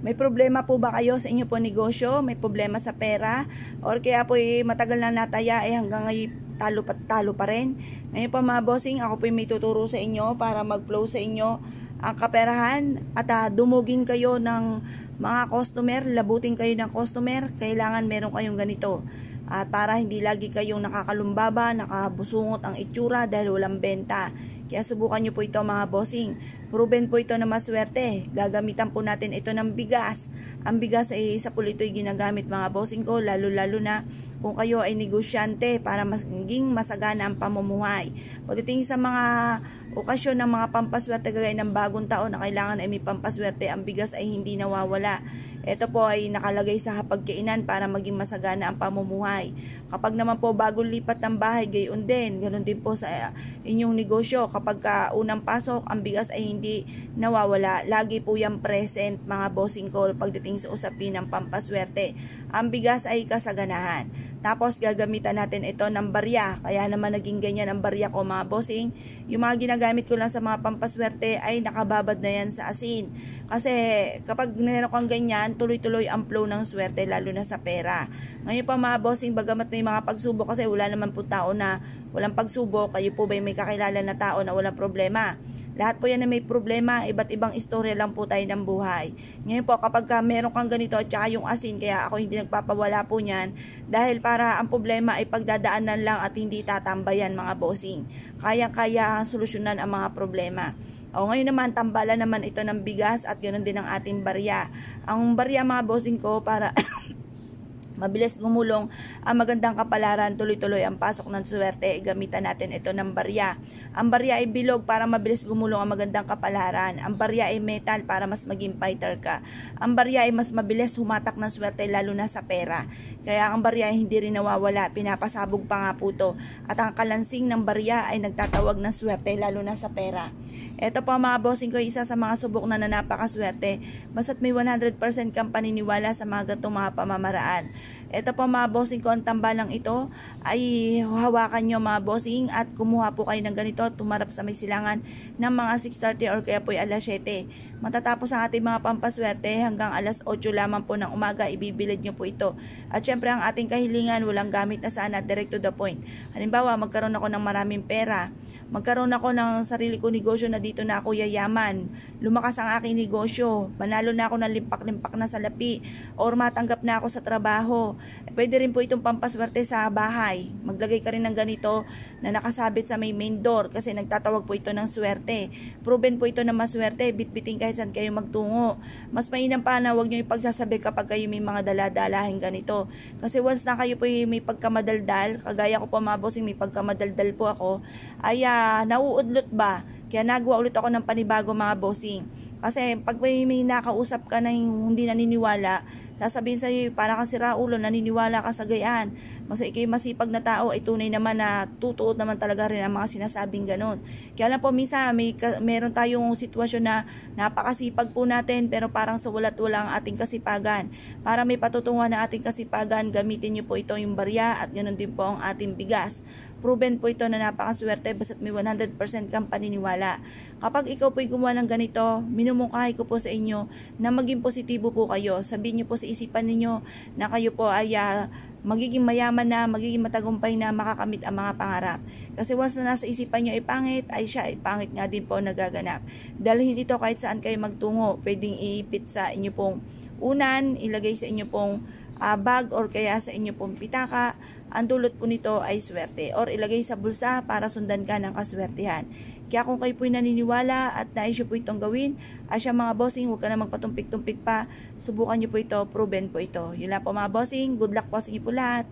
May problema po ba kayo sa inyo po negosyo? May problema sa pera? Or kaya po matagal na nataya hanggang ngayon talo pa rin? Ngayon po mga bossing, ako po may tuturo sa inyo para mag-flow sa inyo ang kaperahan at dumugin kayo ng mga customer, labutin kayo ng customer. Kailangan meron kayong ganito. At para hindi lagi kayong nakakalumbaba, nakabusungot ang itsura dahil walang benta. Kaya subukan nyo po ito mga bossing. Proven po ito na maswerte. Gagamitan po natin ito ng bigas. Ang bigas ay isa po ito'y ginagamit mga bossing ko, lalo na kung kayo ay negosyante para maging masagana ang pamumuhay. Pagdating sa mga okasyon ng mga pampaswerte gaya ng bagong taon na kailangan ay may pampaswerte, ang bigas ay hindi nawawala. Ito po ay nakalagay sa hapagkainan para maging masagana ang pamumuhay. Kapag naman po bagong lipat ng bahay, gayon din. Ganon din po sa inyong negosyo. Kapag unang pasok, ang bigas ay hindi nawawala. Lagi po yan present mga bossing ko pagdating sa usapin ng pampaswerte. Ang bigas ay kasaganahan. Tapos gagamitan natin ito ng barya. Kaya naman naging ganyan ang barya ko mga bossing. Yung mga ginagamit ko lang sa mga pampaswerte ay nakababad na yan sa asin. Kasi kapag meron kang ganyan, tuloy-tuloy ang flow ng swerte lalo na sa pera. Ngayon pa mga bossing, bagamat may mga pagsubok kasi wala naman po tao na walang pagsubok. Kayo po ba may kakilala na tao na walang problema? Lahat po yan na may problema, iba't ibang istorya lang po tayo ng buhay. Ngayon po kapag meron kang ganito at saka yung asin, kaya ako hindi nagpapawala po niyan dahil para ang problema ay pagdadaanan lang at hindi tatambayan mga bossing. Kaya solusyonan ang mga problema. O ngayon naman, tambalan naman ito ng bigas at ganoon din ang ating barya. Ang barya mga bossing ko para mabilis gumulong ang magandang kapalaran, tuloy-tuloy ang pasok ng swerte, gamitan natin ito ng barya. Ang barya ay bilog para mabilis gumulong ang magandang kapalaran. Ang barya ay metal para mas maging fighter ka. Ang barya ay mas mabilis humatak ng swerte lalo na sa pera. Kaya ang barya ay hindi rin nawawala, pinapasabog pa nga po ito. At ang kalansing ng barya ay nagtatawag ng swerte lalo na sa pera. Ito po mga bossing ko, isa sa mga subok na napakaswerte. Basta't may 100% kang paniniwala sa mga ganitong mga pamamaraan. Ito po mga bossing ko, ang tambalang ito ay hawakan nyo mga bossing at kumuha po kayo ng ganito, tumarap sa may silangan ng mga 6:30 or kaya po ay alas 7. Matatapos ang ating mga pampaswerte hanggang alas 8 lamang po ng umaga, ibibilad nyo po ito. At syempre ang ating kahilingan, walang gamit na sana, direct to the point. Halimbawa, magkaroon ako ng maraming pera, magkaroon ako ng sarili ko negosyo na dito na ako yayaman, lumakas ang aking negosyo, manalo na ako ng limpak-limpak na salapi, or matanggap na ako sa trabaho. Pwede rin po itong pampaswerte sa bahay. Maglagay ka rin ng ganito na nakasabit sa may main door kasi nagtatawag po ito ng swerte. Proven po ito na maswerte, bitbitin kahit saan kayo magtungo. Mas mainam pa na huwag nyo ipagsasabi kapag kayo may mga daladalahin ganito. Kasi once na kayo po may pagkamadaldal, kagaya ko po mga bossing, may pagkamadaldal po ako, ay nauudlot ba? Kaya nagawa ulit ako ng panibago mga bossing. Kasi pag may nakausap ka na hindi naniniwala, sasabihin sa iyo, para kang siraulo, naniniwala ka sa gayaan. Kasi ikay masipag na tao, ay tunay naman na tutuot naman talaga rin ang mga sinasabing ganon. Kaya lang po minsan, meron tayong sitwasyon na napakasipag po natin, pero parang sa walat-wala ang ating kasipagan. Para may patutunguhan na ating kasipagan, gamitin nyo po ito yung barya at ganon din po ang ating bigas. Proven po ito na napakaswerte basta't may 100% kang paniniwala. Kapag ikaw po'y gumawa ng ganito, minumungkahi ko po sa inyo na maging positibo po kayo. Sabihin nyo po sa isipan ninyo na kayo po ay magiging mayaman na, magiging matagumpay na, makakamit ang mga pangarap. Kasi once na nasa isipan nyo ay pangit, ay siya ay pangit nga din po nagaganap. Dalhin ito kahit saan kayo magtungo. Pwedeng iipit sa inyo pong unan, ilagay sa inyo pong bag or kaya sa inyo pong pitaka. Ang dulot po nito ay swerte. Or ilagay sa bulsa para sundan ka ng kaswertihan. Kaya kung kayo po'y naniniwala at nais nyo po itong gawin, asya mga bossing, huwag ka na magpatumpik-tumpik pa. Subukan nyo po ito, proven po ito. Yun lang po mga bossing, good luck po sa inyo po lahat.